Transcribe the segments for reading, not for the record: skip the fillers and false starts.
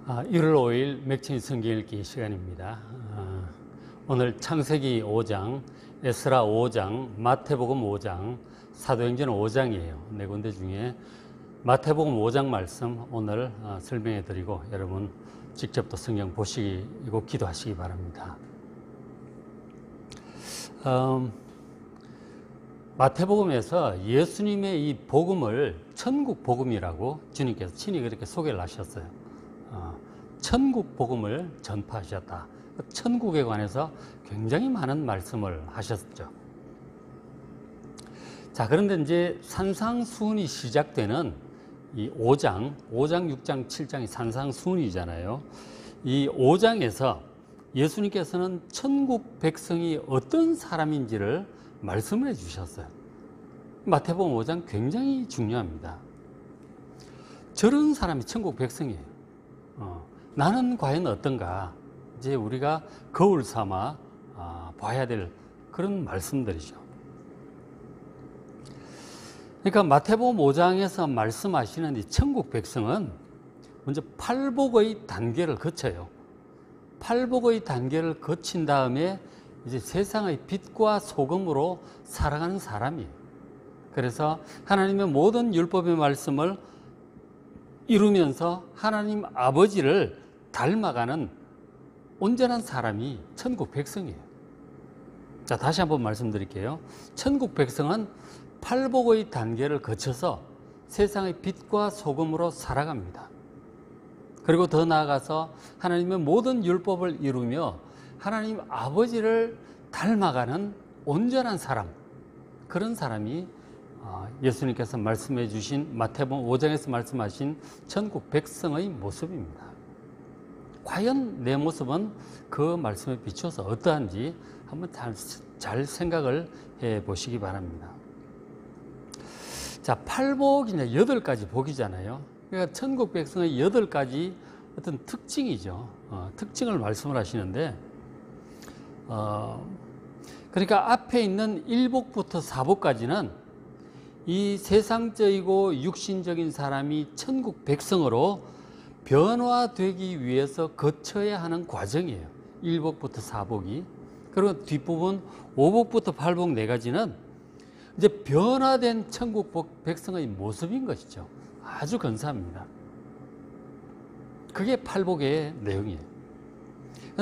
1월 5일 맥주인 성경 읽기 시간입니다. 오늘 창세기 5장, 에스라 5장, 마태복음 5장, 사도행전 5장이에요. 네 군데 중에 마태복음 5장 말씀 오늘 설명해 드리고 여러분 직접 또 성경 보시고 기도하시기 바랍니다. 마태복음에서 예수님의 이 복음을 천국 복음이라고 주님께서 친히 그렇게 소개를 하셨어요. 천국 복음을 전파하셨다. 천국에 관해서 굉장히 많은 말씀을 하셨죠. 자, 그런데 이제 산상수훈이 시작되는 이 5장, 6장, 7장이 산상수훈이잖아요. 이 5장에서 예수님께서는 천국 백성이 어떤 사람인지를 말씀을 해 주셨어요. 마태복음 5장 굉장히 중요합니다. 저런 사람이 천국 백성이에요. 나는 과연 어떤가? 이제 우리가 거울 삼아 봐야 될 그런 말씀들이죠. 그러니까 마태복음 5장에서 말씀하시는 이 천국 백성은 먼저 팔복의 단계를 거쳐요. 팔복의 단계를 거친 다음에 이제 세상의 빛과 소금으로 살아가는 사람이에요. 그래서 하나님의 모든 율법의 말씀을 이루면서 하나님 아버지를 닮아가는 온전한 사람이 천국 백성이에요. 자, 다시 한번 말씀드릴게요. 천국 백성은 팔복의 단계를 거쳐서 세상의 빛과 소금으로 살아갑니다. 그리고 더 나아가서 하나님의 모든 율법을 이루며 하나님 아버지를 닮아가는 온전한 사람, 그런 사람이 예수님께서 말씀해 주신 마태복음 5장에서 말씀하신 천국 백성의 모습입니다. 과연 내 모습은 그 말씀에 비춰서 어떠한지 한번 잘 생각을 해 보시기 바랍니다. 자, 팔복이 이제 8가지 복이잖아요. 그러니까 천국 백성의 8가지 어떤 특징이죠. 특징을 말씀을 하시는데, 그러니까 앞에 있는 1복부터 4복까지는 이 세상적이고 육신적인 사람이 천국 백성으로 변화되기 위해서 거쳐야 하는 과정이에요. 1복부터 4복이. 그리고 뒷부분 5복부터 8복 4가지는 이제 변화된 천국 백성의 모습인 것이죠. 아주 근사합니다. 그게 8복의 내용이에요.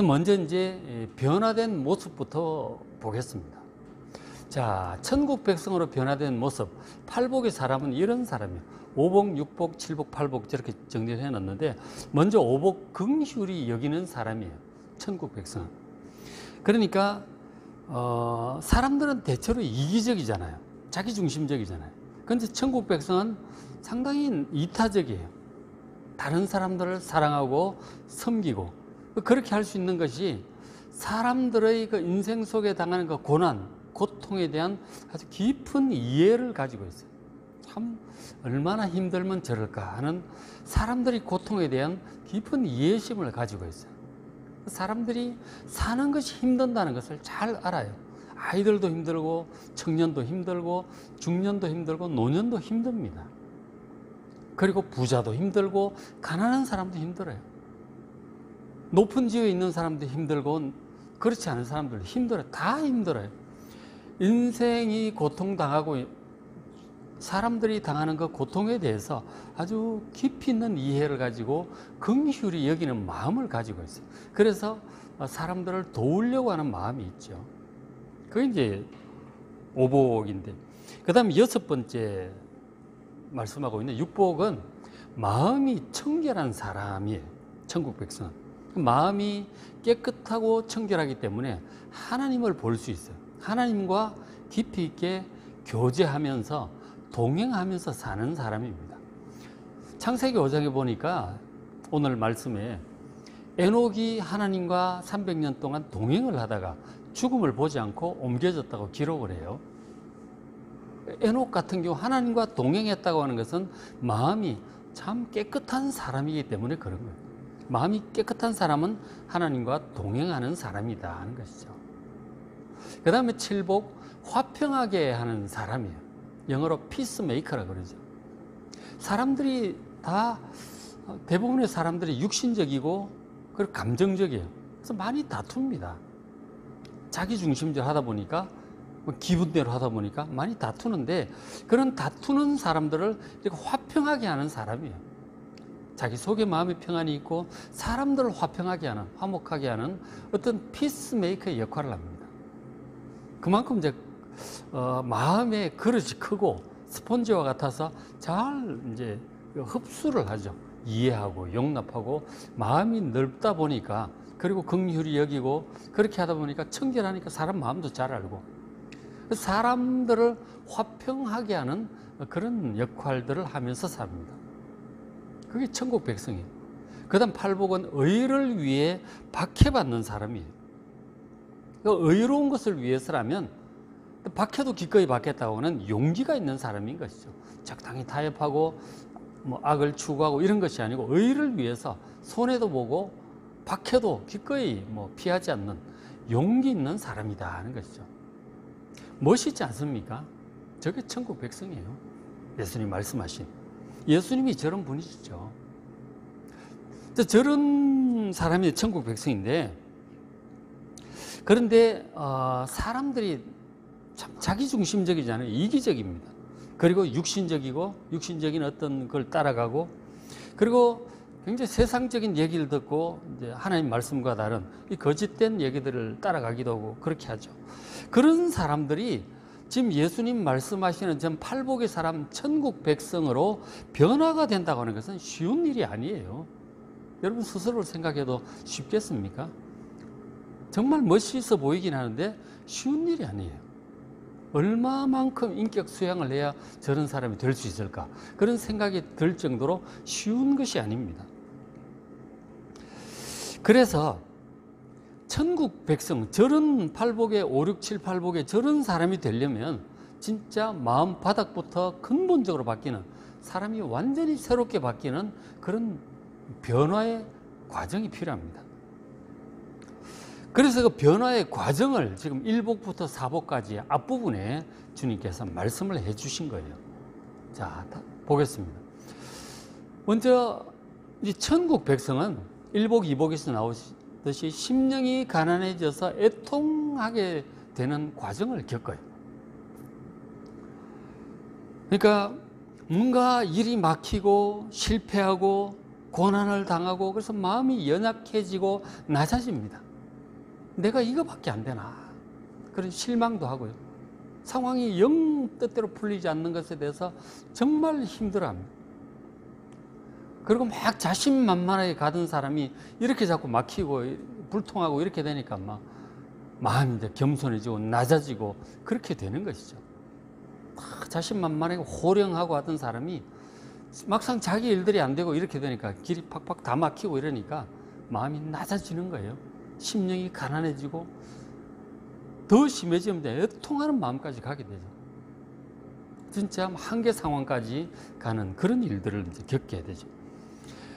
먼저 이제 변화된 모습부터 보겠습니다. 자, 천국 백성으로 변화된 모습. 팔복의 사람은 이런 사람이에요. 5복, 6복, 7복, 8복 저렇게 정리를 해놨는데 먼저 5복 긍휼히 여기는 사람이에요. 천국 백성은. 그러니까 사람들은 대체로 이기적이잖아요. 자기중심적이잖아요. 그런데 천국 백성은 상당히 이타적이에요. 다른 사람들을 사랑하고 섬기고 그렇게 할 수 있는 것이 사람들의 그 인생 속에 당하는 그 고난, 고통에 대한 아주 깊은 이해를 가지고 있어요. 참 얼마나 힘들면 저럴까 하는 사람들의 고통에 대한 깊은 이해심을 가지고 있어요. 사람들이 사는 것이 힘든다는 것을 잘 알아요. 아이들도 힘들고 청년도 힘들고 중년도 힘들고 노년도 힘듭니다. 그리고 부자도 힘들고 가난한 사람도 힘들어요. 높은 지위에 있는 사람도 힘들고 그렇지 않은 사람들도 힘들어요. 다 힘들어요. 인생이 고통당하고 사람들이 당하는 그 고통에 대해서 아주 깊이 있는 이해를 가지고 긍휼히 여기는 마음을 가지고 있어요. 그래서 사람들을 도우려고 하는 마음이 있죠. 그게 이제 오복인데, 그 다음에 6번째 말씀하고 있는 6복은 마음이 청결한 사람이에요. 천국 백성은. 마음이 깨끗하고 청결하기 때문에 하나님을 볼 수 있어요. 하나님과 깊이 있게 교제하면서 동행하면서 사는 사람입니다. 창세기 5장에 보니까 오늘 말씀에 에녹이 하나님과 300년 동안 동행을 하다가 죽음을 보지 않고 옮겨졌다고 기록을 해요. 에녹 같은 경우 하나님과 동행했다고 하는 것은 마음이 참 깨끗한 사람이기 때문에 그런 거예요. 마음이 깨끗한 사람은 하나님과 동행하는 사람이다 하는 것이죠. 그 다음에 7복, 화평하게 하는 사람이에요. 영어로 피스메이커라고 그러죠. 사람들이 다 대부분의 사람들이 육신적이고 그리고 감정적이에요. 그래서 많이 다툽니다. 자기중심적으로 하다 보니까 기분대로 하다 보니까 많이 다투는데, 그런 다투는 사람들을 이렇게 화평하게 하는 사람이에요. 자기 속에 마음의 평안이 있고 사람들을 화평하게 하는, 화목하게 하는 어떤 피스메이커의 역할을 합니다. 그만큼 이제 마음의 그릇이 크고 스펀지와 같아서 잘 이제 흡수를 하죠. 이해하고 용납하고 마음이 넓다 보니까, 그리고 긍휼히 여기고 그렇게 하다 보니까 청결하니까 사람 마음도 잘 알고 사람들을 화평하게 하는 그런 역할들을 하면서 삽니다. 그게 천국 백성이에요. 그 다음 팔복은 의를 위해 박해받는 사람이에요. 의로운 것을 위해서라면 박해도 기꺼이 받겠다고 하는 용기가 있는 사람인 것이죠. 적당히 타협하고 악을 추구하고 이런 것이 아니고 의를 위해서 손해도 보고 박해도 기꺼이 피하지 않는 용기 있는 사람이다 하는 것이죠. 멋있지 않습니까? 저게 천국 백성이에요. 예수님 말씀하신. 예수님이 저런 분이시죠. 저런 사람이 천국 백성인데, 그런데 사람들이 참 자기중심적이지 않아요. 이기적입니다. 그리고 육신적인 어떤 걸 따라가고, 그리고 굉장히 세상적인 얘기를 듣고 이제 하나님 말씀과 다른 이 거짓된 얘기들을 따라가기도 하고 그렇게 하죠. 그런 사람들이 지금 예수님 말씀하시는 전 팔복의 사람, 천국 백성으로 변화가 된다고 하는 것은 쉬운 일이 아니에요. 여러분 스스로를 생각해도 쉽겠습니까? 정말 멋있어 보이긴 하는데 쉬운 일이 아니에요. 얼마만큼 인격 수양을 해야 저런 사람이 될 수 있을까? 그런 생각이 들 정도로 쉬운 것이 아닙니다. 그래서 천국 백성, 저런 팔복에 5, 6, 7, 팔복에 저런 사람이 되려면 진짜 마음 바닥부터 근본적으로 바뀌는, 사람이 완전히 새롭게 바뀌는 그런 변화의 과정이 필요합니다. 그래서 그 변화의 과정을 지금 1복부터 4복까지 앞부분에 주님께서 말씀을 해 주신 거예요. 자, 보겠습니다. 먼저 이 천국 백성은 1복, 2복에서 나오듯이 심령이 가난해져서 애통하게 되는 과정을 겪어요. 그러니까 뭔가 일이 막히고 실패하고 고난을 당하고 그래서 마음이 연약해지고 낮아집니다. 내가 이거밖에 안 되나, 그런 실망도 하고요. 상황이 영 뜻대로 풀리지 않는 것에 대해서 정말 힘들어합니다. 그리고 막 자신만만하게 가던 사람이 이렇게 자꾸 막히고 불통하고 이렇게 되니까 막 마음이 이제 겸손해지고 낮아지고 그렇게 되는 것이죠. 자신만만하게 호령하고 하던 사람이 막상 자기 일들이 안 되고 이렇게 되니까 길이 팍팍 다 막히고 이러니까 마음이 낮아지는 거예요. 심령이 가난해지고 더 심해지면 애통하는 마음까지 가게 되죠. 진짜 한계 상황까지 가는 그런 일들을 이제 겪게 되죠.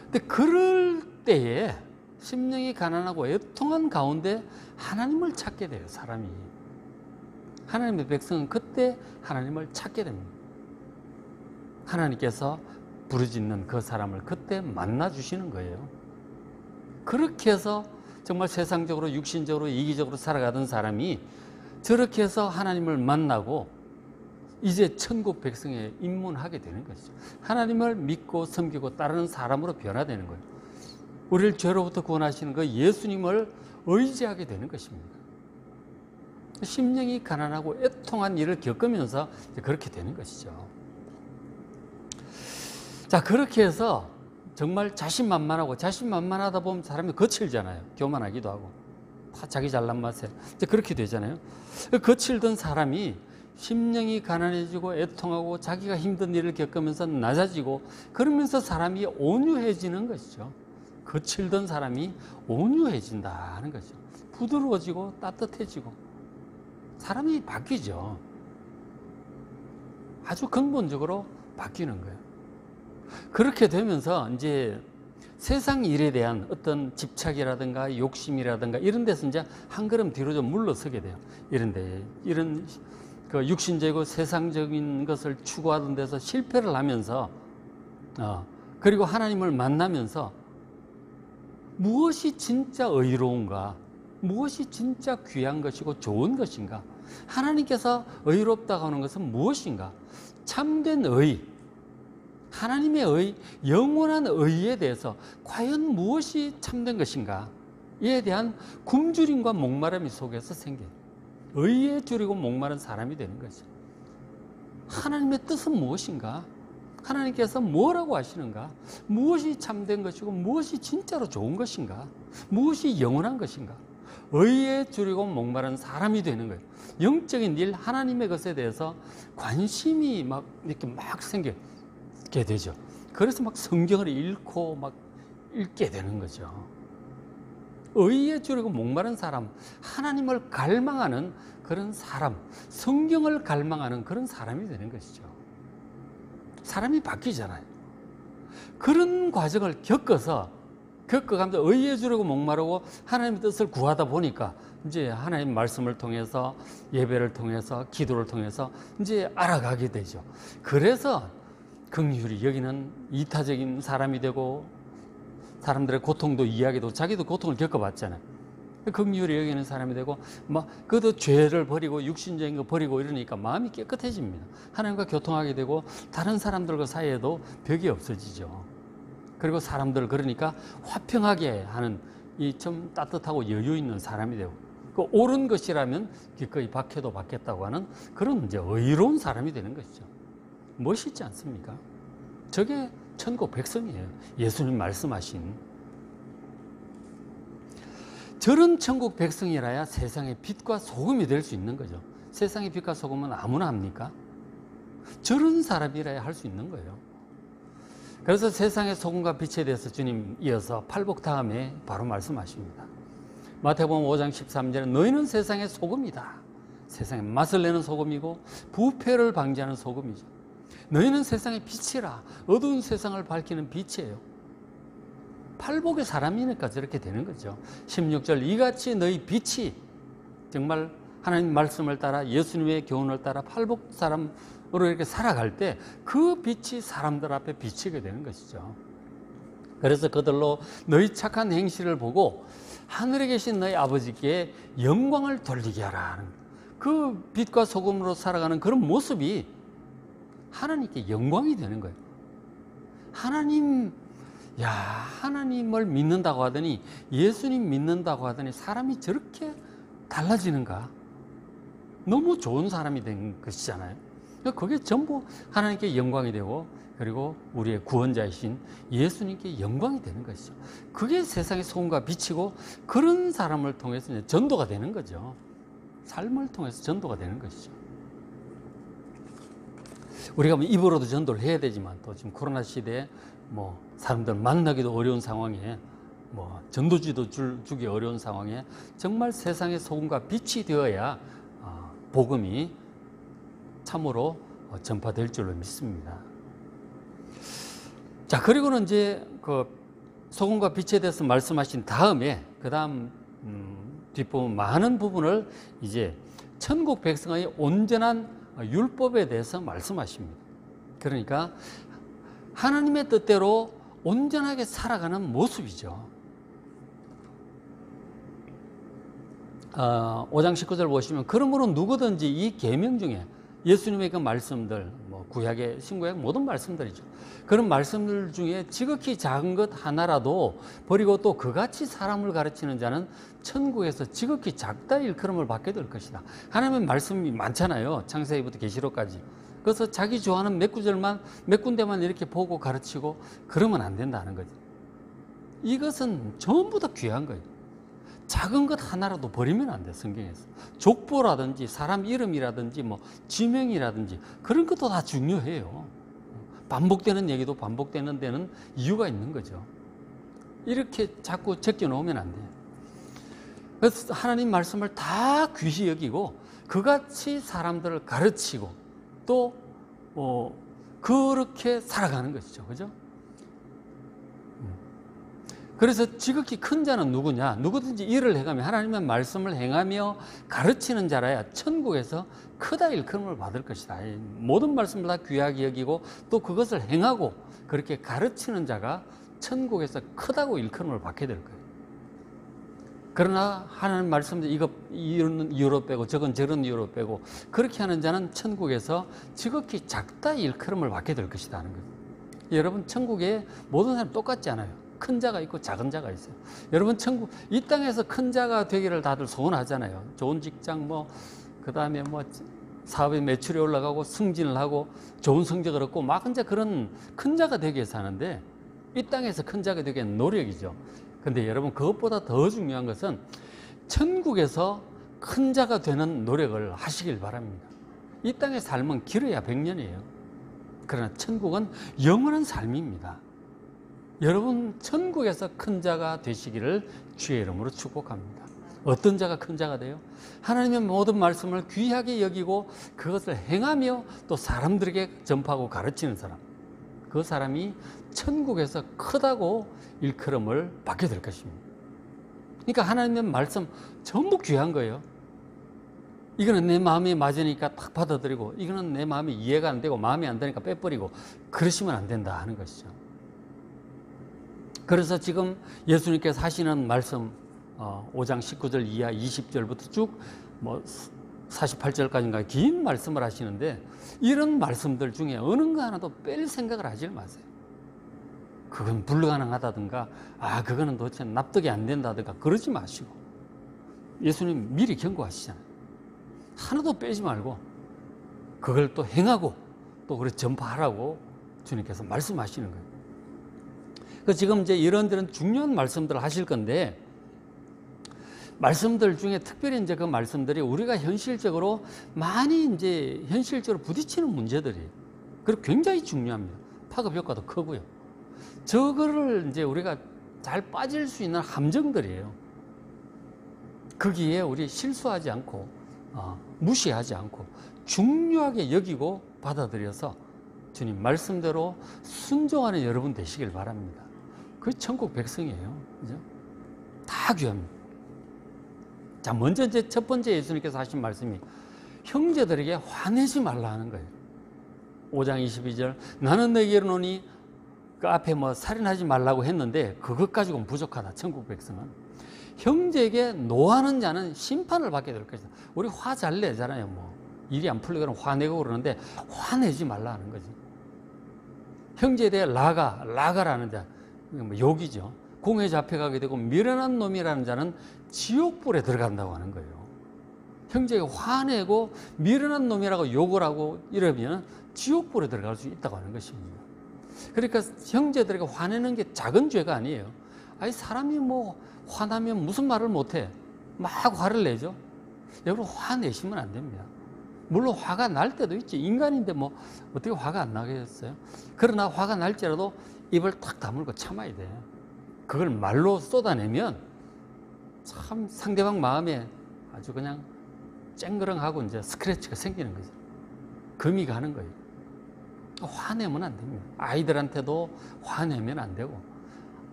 근데 그럴 때에 심령이 가난하고 애통한 가운데 하나님을 찾게 돼요, 사람이. 하나님의 백성은 그때 하나님을 찾게 됩니다. 하나님께서 부르짖는 그 사람을 그때 만나 주시는 거예요. 그렇게 해서 정말 세상적으로 육신적으로 이기적으로 살아가던 사람이 저렇게 해서 하나님을 만나고 이제 천국 백성에 입문하게 되는 것이죠. 하나님을 믿고 섬기고 따르는 사람으로 변화되는 거예요. 우리를 죄로부터 구원하시는 그 예수님을 의지하게 되는 것입니다. 심령이 가난하고 애통한 일을 겪으면서 그렇게 되는 것이죠. 자, 그렇게 해서 정말 자신만만하다 보면 사람이 거칠잖아요. 교만하기도 하고 다 자기 잘난 맛에 이제 그렇게 되잖아요. 거칠던 사람이 심령이 가난해지고 애통하고 자기가 힘든 일을 겪으면서 낮아지고 그러면서 사람이 온유해지는 것이죠. 거칠던 사람이 온유해진다는 거죠. 부드러워지고 따뜻해지고 사람이 바뀌죠. 아주 근본적으로 바뀌는 거예요. 그렇게 되면서 이제 세상 일에 대한 어떤 집착이라든가 욕심이라든가 이런 데서 이제 한 걸음 뒤로 좀 물러서게 돼요. 이런 그 육신적이고 세상적인 것을 추구하던 데서 실패를 하면서 그리고 하나님을 만나면서 무엇이 진짜 의로운가, 무엇이 진짜 귀한 것이고 좋은 것인가, 하나님께서 의롭다고 하는 것은 무엇인가, 참된 의, 하나님의 의, 영원한 의에 대해서 과연 무엇이 참된 것인가, 이에 대한 굶주림과 목마름이 속에서 생겨요. 의에 줄이고 목마른 사람이 되는 거죠. 하나님의 뜻은 무엇인가, 하나님께서 뭐라고 하시는가, 무엇이 참된 것이고 무엇이 진짜로 좋은 것인가, 무엇이 영원한 것인가, 의에 줄이고 목마른 사람이 되는 거예요. 영적인 일, 하나님의 것에 대해서 관심이 막 이렇게 막 생기게 되죠. 그래서 막 성경을 읽고 막 읽게 되는 거죠. 의에 줄이고 목마른 사람, 하나님을 갈망하는 그런 사람, 성경을 갈망하는 그런 사람이 되는 것이죠. 사람이 바뀌잖아요. 그런 과정을 겪어가면서 의에 줄이고 목마르고 하나님의 뜻을 구하다 보니까 이제 하나님 말씀을 통해서, 예배를 통해서, 기도를 통해서 이제 알아가게 되죠. 그래서 긍휼히 여기는 이타적인 사람이 되고, 사람들의 고통도 이야기도, 자기도 고통을 겪어봤잖아요. 긍휼히 여기는 사람이 되고, 그도 죄를 버리고 육신적인 거 버리고 이러니까 마음이 깨끗해집니다. 하나님과 교통하게 되고 다른 사람들과 사이에도 벽이 없어지죠. 그리고 사람들, 그러니까 화평하게 하는 이 좀 따뜻하고 여유 있는 사람이 되고, 그 옳은 것이라면 기꺼이 박해도 받겠다고 하는 그런 이제 의로운 사람이 되는 것이죠. 멋있지 않습니까? 저게 천국 백성이에요. 예수님 말씀하신. 저런 천국 백성이라야 세상의 빛과 소금이 될 수 있는 거죠. 세상의 빛과 소금은 아무나 합니까? 저런 사람이라야 할 수 있는 거예요. 그래서 세상의 소금과 빛에 대해서 주님 이어서 팔복 다음에 바로 말씀하십니다. 마태복음 5장 13절에 너희는 세상의 소금이다. 세상에 맛을 내는 소금이고 부패를 방지하는 소금이죠. 너희는 세상의 빛이라. 어두운 세상을 밝히는 빛이에요. 팔복의 사람이니까 저렇게 되는 거죠. 16절 이같이 너희 빛이 정말 하나님 말씀을 따라 예수님의 교훈을 따라 팔복 사람으로 이렇게 살아갈 때 그 빛이 사람들 앞에 비치게 되는 것이죠. 그래서 그들로 너희 착한 행실을 보고 하늘에 계신 너희 아버지께 영광을 돌리게 하라. 그 빛과 소금으로 살아가는 그런 모습이 하나님께 영광이 되는 거예요. 하나님을 믿는다고 하더니, 예수님 믿는다고 하더니 사람이 저렇게 달라지는가? 너무 좋은 사람이 된 것이잖아요. 그게 전부 하나님께 영광이 되고, 그리고 우리의 구원자이신 예수님께 영광이 되는 것이죠. 그게 세상의 소금과 빛이고, 그런 사람을 통해서 이제 전도가 되는 거죠. 삶을 통해서 전도가 되는 것이죠. 우리가 입으로도 전도를 해야 되지만, 또 지금 코로나 시대에 사람들 만나기도 어려운 상황에, 전도지도 주기 어려운 상황에 정말 세상의 소금과 빛이 되어야 복음이 참으로 전파될 줄로 믿습니다. 자, 그리고는 이제 그 소금과 빛에 대해서 말씀하신 다음에, 그 다음 뒷부분 많은 부분을 이제 천국 백성의 온전한 율법에 대해서 말씀하십니다. 그러니까 하나님의 뜻대로 온전하게 살아가는 모습이죠. 5장 19절 보시면 그러므로 누구든지 이 계명 중에 예수님의 그 말씀들, 구약의 신구약 모든 말씀들이죠. 그런 말씀들 중에 지극히 작은 것 하나라도 버리고 또 그같이 사람을 가르치는 자는 천국에서 지극히 작다 일컬음을 받게 될 것이다. 하나님의 말씀이 많잖아요. 창세기부터 계시록까지. 그래서 자기 좋아하는 몇 구절만, 몇 군데만 이렇게 보고 가르치고 그러면 안 된다는 거죠. 이것은 전부 다 귀한 거예요. 작은 것 하나라도 버리면 안 돼, 성경에서. 족보라든지 사람 이름이라든지 지명이라든지 그런 것도 다 중요해요. 반복되는 얘기도 반복되는 데는 이유가 있는 거죠. 이렇게 자꾸 적혀 놓으면 안 돼요. 그래서 하나님 말씀을 다 귀히 여기고 그같이 사람들을 가르치고 또 그렇게 살아가는 것이죠. 그죠? 그래서 지극히 큰 자는 누구냐? 누구든지 일을 행하며 하나님의 말씀을 행하며 가르치는 자라야 천국에서 크다 일컬음을 받을 것이다. 모든 말씀을 다 귀하게 여기고 또 그것을 행하고 그렇게 가르치는 자가 천국에서 크다고 일컬음을 받게 될 거예요. 그러나 하나님 말씀도 이런 이유로 빼고 저건 저런 이유로 빼고 그렇게 하는 자는 천국에서 지극히 작다 일컬음을 받게 될 것이다 하는 거예요. 여러분, 천국에 모든 사람 똑같지 않아요. 큰 자가 있고 작은 자가 있어요. 여러분, 천국 이 땅에서 큰 자가 되기를 다들 소원하잖아요. 좋은 직장, 그다음에 사업의 매출이 올라가고 승진을 하고 좋은 성적을 얻고 막 이제 그런 큰 자가 되기 위해서 하는데, 이 땅에서 큰 자가 되기 위한 노력이죠. 근데 여러분, 그것보다 더 중요한 것은 천국에서 큰 자가 되는 노력을 하시길 바랍니다. 이 땅의 삶은 길어야 100년이에요. 그러나 천국은 영원한 삶입니다. 여러분, 천국에서 큰 자가 되시기를 주의 이름으로 축복합니다. 어떤 자가 큰 자가 돼요? 하나님의 모든 말씀을 귀하게 여기고 그것을 행하며 또 사람들에게 전파하고 가르치는 사람, 그 사람이 천국에서 크다고 일컬음을 받게 될 것입니다. 그러니까 하나님의 말씀 전부 귀한 거예요. 이거는 내 마음에 맞으니까 딱 받아들이고, 이거는 내 마음에 이해가 안 되고 마음에 안 드니까 빼버리고, 그러시면 안 된다 하는 것이죠. 그래서 지금 예수님께서 하시는 말씀 5장 19절 이하 20절부터 쭉 48절까지인가 긴 말씀을 하시는데, 이런 말씀들 중에 어느 거 하나도 뺄 생각을 하지 마세요. 그건 불가능하다든가 그거는 도대체 납득이 안 된다든가 그러지 마시고, 예수님 미리 경고하시잖아요. 하나도 빼지 말고 그걸 또 행하고 또 그걸 전파하라고 주님께서 말씀하시는 거예요. 그 지금 이제 이런저런 중요한 말씀들을 하실 건데, 말씀들 중에 특별히 이제 그 말씀들이 우리가 현실적으로 많이 이제 현실적으로 부딪히는 문제들이에요. 그리고 굉장히 중요합니다. 파급 효과도 크고요. 저거를 이제 우리가 잘 빠질 수 있는 함정들이에요. 거기에 우리 실수하지 않고 무시하지 않고 중요하게 여기고 받아들여서 주님 말씀대로 순종하는 여러분 되시길 바랍니다. 그게 천국 백성이에요. 그죠? 다 귀합니다. 자, 먼저 이제 첫 번째 예수님께서 하신 말씀이 형제들에게 화내지 말라 하는 거예요. 5장 22절, 나는 너에게 이르노니, 그 앞에 살인하지 말라고 했는데 그것 가지고는 부족하다. 천국 백성은 형제에게 노하는 자는 심판을 받게 될 것이다. 우리 화 잘 내잖아요. 일이 안 풀리거나 화내고 그러는데 화내지 말라 하는 거지. 형제에 대해 라가라는 자, 욕이죠. 공에 잡혀가게 되고 미련한 놈이라는 자는 지옥불에 들어간다고 하는 거예요. 형제에게 화내고 미련한 놈이라고 욕을 하고 이러면 지옥불에 들어갈 수 있다고 하는 것입니다. 그러니까 형제들에게 화내는 게 작은 죄가 아니에요. 사람이 화나면 무슨 말을 못해. 막 화를 내죠. 여러분, 화내시면 안 됩니다. 물론 화가 날 때도 있지. 인간인데 어떻게 화가 안 나겠어요? 그러나 화가 날지라도 입을 탁 다물고 참아야 돼. 그걸 말로 쏟아내면 참 상대방 마음에 아주 그냥 쨍그렁하고 이제 스크래치가 생기는 거죠. 금이 가는 거예요. 화내면 안 됩니다. 아이들한테도 화내면 안 되고,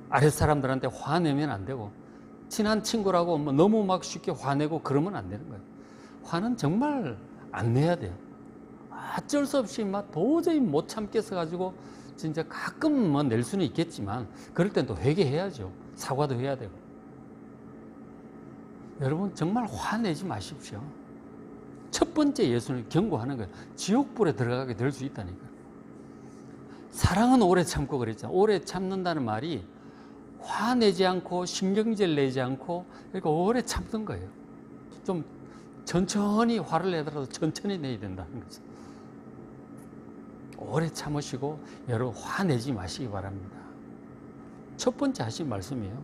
아랫사람들한테 화내면 안 되고, 친한 친구라고 너무 막 쉽게 화내고 그러면 안 되는 거예요. 화는 정말 안 내야 돼요. 어쩔 수 없이 도저히 못 참겠어 가지고 진짜 가끔 낼 수는 있겠지만, 그럴 땐 또 회개해야죠. 사과도 해야 되고. 여러분, 정말 화내지 마십시오. 첫 번째 예수님이 경고하는 거예요. 지옥불에 들어가게 될 수 있다니까요. 사랑은 오래 참고 그랬잖아요. 오래 참는다는 말이 화내지 않고 신경질 내지 않고, 그러니까 오래 참는 거예요. 좀 천천히 화를 내더라도 천천히 내야 된다는 거죠. 오래 참으시고 여러분 화내지 마시기 바랍니다. 첫 번째 하신 말씀이에요.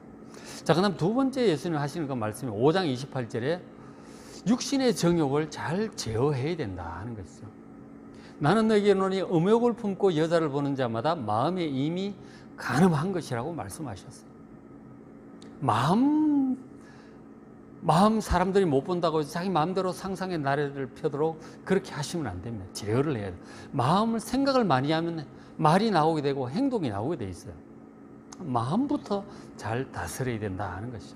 자, 그 다음 두 번째 예수님 하시는 그 말씀이 5장 28절에 육신의 정욕을 잘 제어해야 된다 하는 것이죠. 나는 너에게 이르노니 음욕을 품고 여자를 보는 자마다 마음에 이미 간음한 것이라고 말씀하셨어요. 마음 사람들이 못 본다고 해서 자기 마음대로 상상의 나래를 펴도록 그렇게 하시면 안 됩니다. 제어를 해야 돼요. 생각을 많이 하면 말이 나오게 되고 행동이 나오게 돼 있어요. 마음부터 잘 다스려야 된다 하는 것이죠.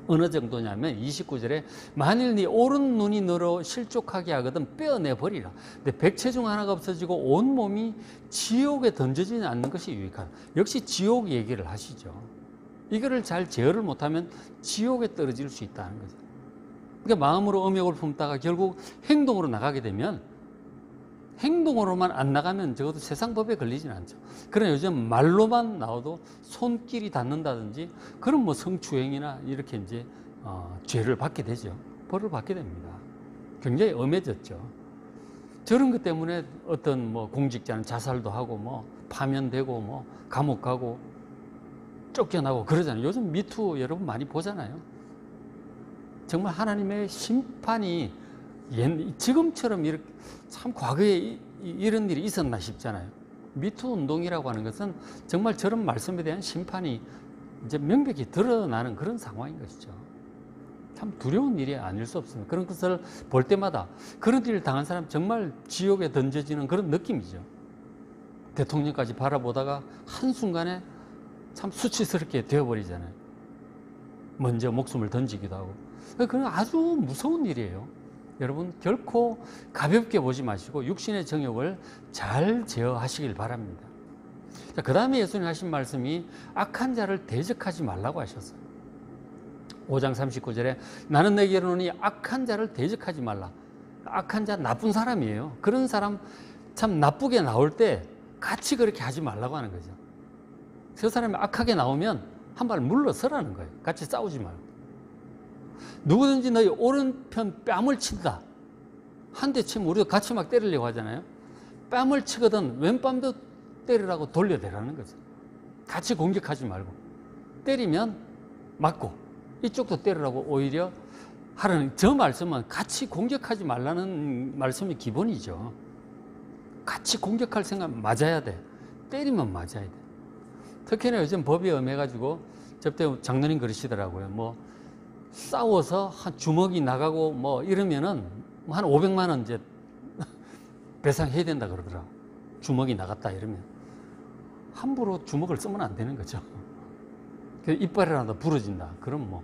어느 정도냐면 29절에 만일 네 오른 눈이 너로 실족하게 하거든 빼어내 버리라. 근데 백체 중 하나가 없어지고 온 몸이 지옥에 던져지지 않는 것이 유익하다. 역시 지옥 얘기를 하시죠. 이거를 잘 제어를 못하면 지옥에 떨어질 수 있다는 거죠. 그러니까 마음으로 음욕을 품다가 결국 행동으로 나가게 되면, 행동으로만 안 나가면 적어도 세상 법에 걸리지는 않죠. 그러나 요즘 말로만 나와도 손길이 닿는다든지 그런 뭐 성추행이나 이렇게 이제 죄를 받게 되죠. 벌을 받게 됩니다. 굉장히 엄해졌죠. 저런 것 때문에 어떤 뭐 공직자는 자살도 하고 뭐 파면되고 뭐 감옥 가고 쫓겨나고 그러잖아요. 요즘 미투 여러분 많이 보잖아요. 정말 하나님의 심판이 지금처럼 이렇게 참 과거에 이런 일이 있었나 싶잖아요. 미투 운동이라고 하는 것은 정말 저런 말씀에 대한 심판이 이제 명백히 드러나는 그런 상황인 것이죠. 참 두려운 일이 아닐 수 없습니다. 그런 것을 볼 때마다 그런 일을 당한 사람 정말 지옥에 던져지는 그런 느낌이죠. 대통령까지 바라보다가 한순간에 참 수치스럽게 되어버리잖아요. 먼저 목숨을 던지기도 하고. 그건 아주 무서운 일이에요. 여러분 결코 가볍게 보지 마시고 육신의 정욕을 잘 제어하시길 바랍니다. 그 다음에 예수님 하신 말씀이 악한 자를 대적하지 말라고 하셨어요. 5장 39절에 나는 내게 이르노니 악한 자를 대적하지 말라. 악한 자 나쁜 사람이에요. 그런 사람 참 나쁘게 나올 때 같이 그렇게 하지 말라고 하는 거죠. 저 사람이 악하게 나오면 한 발 물러서라는 거예요. 같이 싸우지 말고. 누구든지 너희 오른편 뺨을 친다. 한 대 치면 우리도 같이 막 때리려고 하잖아요. 뺨을 치거든 왼뺨도 때리라고 돌려대라는 거죠. 같이 공격하지 말고. 때리면 맞고 이쪽도 때리라고 오히려 하라는, 저 말씀은 같이 공격하지 말라는 말씀이 기본이죠. 같이 공격할 생각 맞아야 돼. 때리면 맞아야 돼. 특히나 요즘 법이 엄해가지고 저때 장로님 그러시더라고요. 뭐 싸워서 한 주먹이 나가고 뭐 이러면은 한 500만 원 이제 배상해야 된다 그러더라고. 주먹이 나갔다 이러면 함부로 주먹을 쓰면 안 되는 거죠. 이빨이라도 부러진다. 그럼 뭐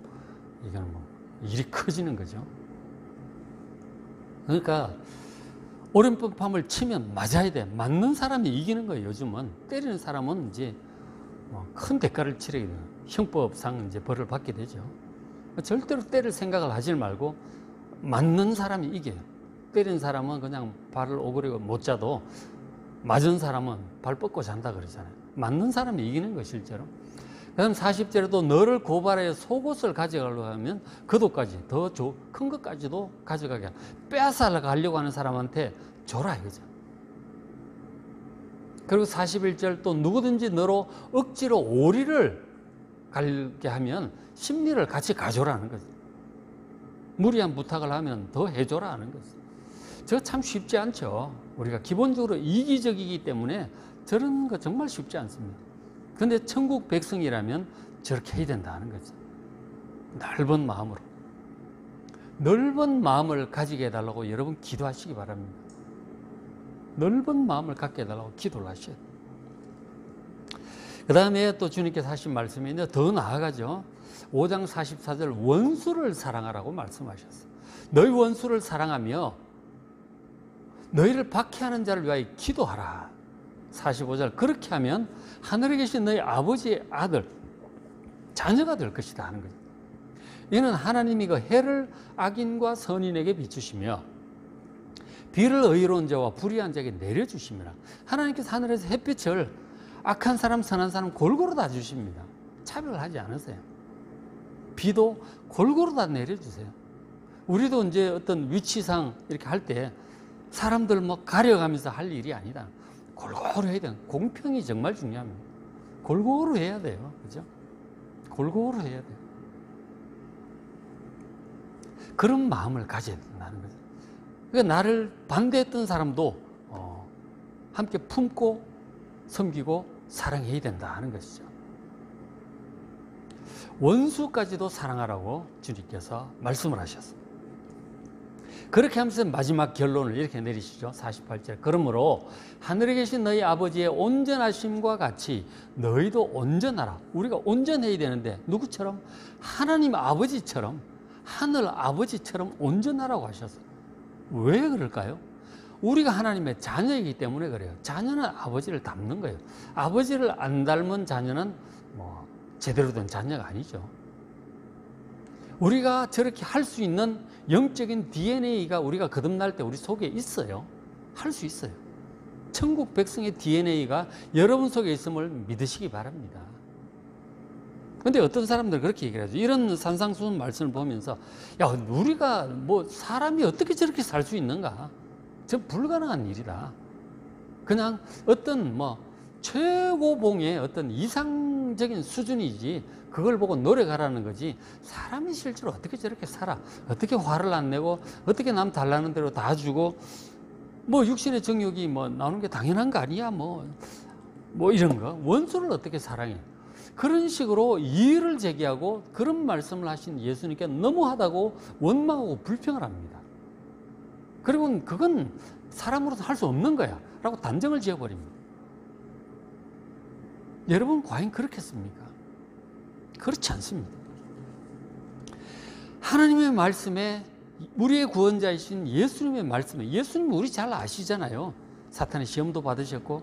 이건 뭐 일이 커지는 거죠. 그러니까 오른편을 치면 맞아야 돼. 맞는 사람이 이기는 거예요. 요즘은 때리는 사람은 이제 큰 대가를 치르게 돼요. 형법상 이제 벌을 받게 되죠. 절대로 때릴 생각을 하지 말고 맞는 사람이 이겨요. 때린 사람은 그냥 발을 오그리고 못 자도 맞은 사람은 발 뻗고 잔다 그러잖아요. 맞는 사람이 이기는 거예요, 실제로. 그 다음 40절에도 너를 고발하여 속옷을 가져가려고 하면 그도까지 더 큰 것까지도 가져가게 빼앗아가려고 하는 사람한테 줘라 이거죠. 그리고 41절 또 누구든지 너로 억지로 오리를 갈게 하면 심리를 같이 가져라는 거죠. 무리한 부탁을 하면 더 해줘라 하는 거죠. 저거 참 쉽지 않죠. 우리가 기본적으로 이기적이기 때문에 저런 거 정말 쉽지 않습니다. 그런데 천국 백성이라면 저렇게 해야 된다 하는 거죠. 넓은 마음으로. 넓은 마음을 가지게 해달라고 여러분 기도하시기 바랍니다. 넓은 마음을 갖게 해달라고 기도를 하셔야 돼요. 그 다음에 또 주님께서 하신 말씀이 이제 더 나아가죠. 5장 44절 원수를 사랑하라고 말씀하셨어요. 너희 원수를 사랑하며 너희를 박해하는 자를 위하여 기도하라. 45절 그렇게 하면 하늘에 계신 너희 아버지의 아들, 자녀가 될 것이다 하는 거죠. 이는 하나님이 그 해를 악인과 선인에게 비추시며 비를 의로운 자와 불의한 자에게 내려주십니다. 하나님께서 하늘에서 햇빛을 악한 사람, 선한 사람 골고루 다 주십니다. 차별하지 않으세요. 비도 골고루 다 내려주세요. 우리도 이제 어떤 위치상 이렇게 할 때 사람들 뭐 가려가면서 할 일이 아니다. 골고루 해야 돼요. 공평이 정말 중요합니다. 골고루 해야 돼요. 그죠? 골고루 해야 돼요. 그런 마음을 가져야 된다는 거죠. 그러니까 나를 반대했던 사람도 함께 품고 섬기고 사랑해야 된다 하는 것이죠. 원수까지도 사랑하라고 주님께서 말씀을 하셨습니다. 그렇게 하면서 마지막 결론을 이렇게 내리시죠. 48절. 그러므로 하늘에 계신 너희 아버지의 온전하심과 같이 너희도 온전하라. 우리가 온전해야 되는데 누구처럼? 하나님 아버지처럼, 하늘 아버지처럼 온전하라고 하셨어요. 왜 그럴까요? 우리가 하나님의 자녀이기 때문에 그래요. 자녀는 아버지를 닮는 거예요. 아버지를 안 닮은 자녀는 뭐 제대로 된 자녀가 아니죠. 우리가 저렇게 할 수 있는 영적인 DNA가 우리가 거듭날 때 우리 속에 있어요. 할 수 있어요. 천국 백성의 DNA가 여러분 속에 있음을 믿으시기 바랍니다. 근데 어떤 사람들 그렇게 얘기를 하죠. 이런 산상수훈 말씀을 보면서 야, 우리가 뭐 사람이 어떻게 저렇게 살 수 있는가? 저 불가능한 일이다. 그냥 어떤 뭐 최고봉의 어떤 이상적인 수준이지 그걸 보고 노력하라는 거지 사람이 실제로 어떻게 저렇게 살아? 어떻게 화를 안 내고 어떻게 남 달라는 대로 다 주고 뭐 육신의 정욕이 뭐 나오는 게 당연한 거 아니야? 뭐 이런 거 원수를 어떻게 사랑해? 그런 식으로 이의를 제기하고 그런 말씀을 하신 예수님께 너무하다고 원망하고 불평을 합니다. 그리고 그건 사람으로서 할 수 없는 거야 라고 단정을 지어버립니다. 여러분 과연 그렇겠습니까? 그렇지 않습니다. 하나님의 말씀에 우리의 구원자이신 예수님의 말씀에 예수님이 우리 잘 아시잖아요. 사탄의 시험도 받으셨고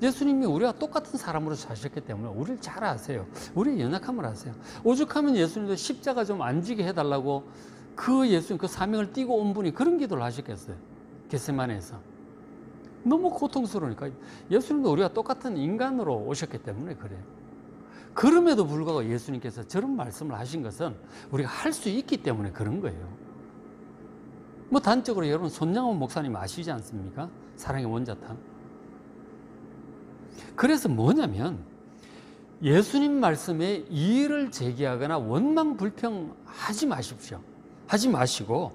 예수님이 우리와 똑같은 사람으로 사셨기 때문에 우리를 잘 아세요. 우리의 연약함을 아세요. 오죽하면 예수님도 십자가 좀 안 지게 해달라고 그 예수님 그 사명을 띠고 온 분이 그런 기도를 하셨겠어요. 겟세마네에서 너무 고통스러우니까. 예수님도 우리와 똑같은 인간으로 오셨기 때문에 그래요. 그럼에도 불구하고 예수님께서 저런 말씀을 하신 것은 우리가 할 수 있기 때문에 그런 거예요. 뭐 단적으로 여러분 손양원 목사님 아시지 않습니까? 사랑의 원자탄. 그래서 뭐냐면 예수님 말씀에 이의를 제기하거나 원망 불평하지 마십시오. 하지 마시고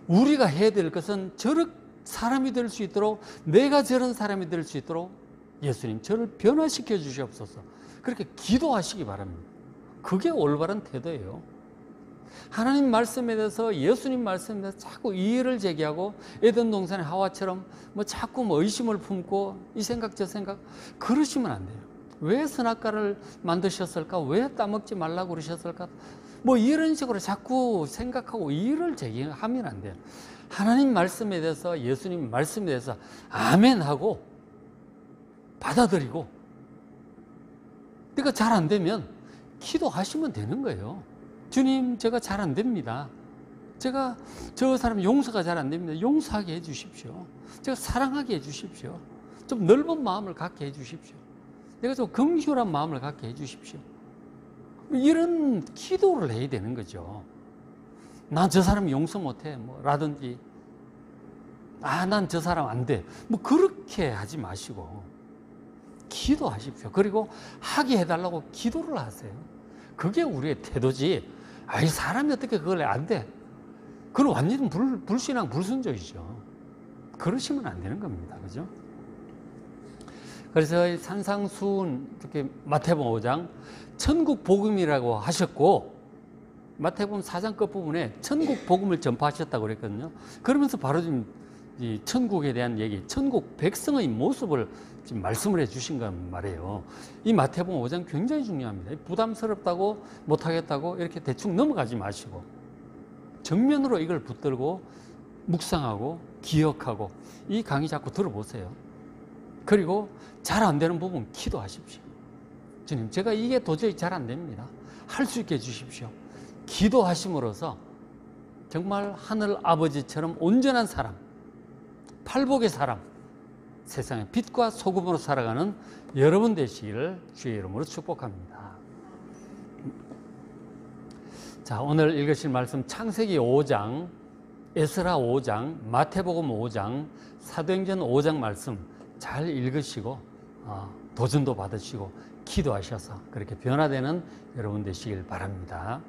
우리가 해야 될 것은 저런 사람이 될 수 있도록 내가 저런 사람이 될 수 있도록 예수님 저를 변화시켜 주시옵소서. 그렇게 기도하시기 바랍니다. 그게 올바른 태도예요. 하나님 말씀에 대해서 예수님 말씀에 대해서 자꾸 이의를 제기하고 에덴 동산의 하와처럼 뭐 자꾸 뭐 의심을 품고 이 생각 저 생각 그러시면 안 돼요. 왜 선악과를 만드셨을까? 왜 따먹지 말라고 그러셨을까? 뭐 이런 식으로 자꾸 생각하고 이의를 제기하면 안 돼요. 하나님 말씀에 대해서 예수님 말씀에 대해서 아멘하고 받아들이고 그러니까 잘 안 되면 기도하시면 되는 거예요. 주님 제가 잘 안 됩니다. 제가 저 사람 용서가 잘 안 됩니다. 용서하게 해 주십시오. 제가 사랑하게 해 주십시오. 좀 넓은 마음을 갖게 해 주십시오. 내가 좀 긍휼한 마음을 갖게 해 주십시오. 이런 기도를 해야 되는 거죠. 난 저 사람 용서 못해 뭐 라든지 난 저 사람 안 돼 뭐 그렇게 하지 마시고 기도하십시오. 그리고 하게 해달라고 기도를 하세요. 그게 우리의 태도지. 이 사람이 어떻게 그걸 안 돼? 그건 완전히 불신앙, 불순종이죠. 그러시면 안 되는 겁니다. 그죠? 그래서 산상수훈, 특히 마태복음 5장, 천국 복음이라고 하셨고, 마태복음 4장 끝부분에 천국 복음을 전파하셨다고 그랬거든요. 그러면서 바로 지금 이 천국에 대한 얘기, 천국 백성의 모습을 지금 말씀을 해 주신 건 말이에요. 이 마태복음 5장 굉장히 중요합니다. 부담스럽다고 못하겠다고 이렇게 대충 넘어가지 마시고 정면으로 이걸 붙들고 묵상하고 기억하고 이 강의 자꾸 들어보세요. 그리고 잘 안 되는 부분 기도하십시오. 주님 제가 이게 도저히 잘 안 됩니다. 할 수 있게 해주십시오. 기도하심으로써 정말 하늘 아버지처럼 온전한 사람, 팔복의 사람, 세상의 빛과 소금으로 살아가는 여러분 되시기를 주의 이름으로 축복합니다. 자, 오늘 읽으실 말씀 창세기 5장, 에스라 5장, 마태복음 5장, 사도행전 5장 말씀 잘 읽으시고 도전도 받으시고 기도하셔서 그렇게 변화되는 여러분 되시길 바랍니다.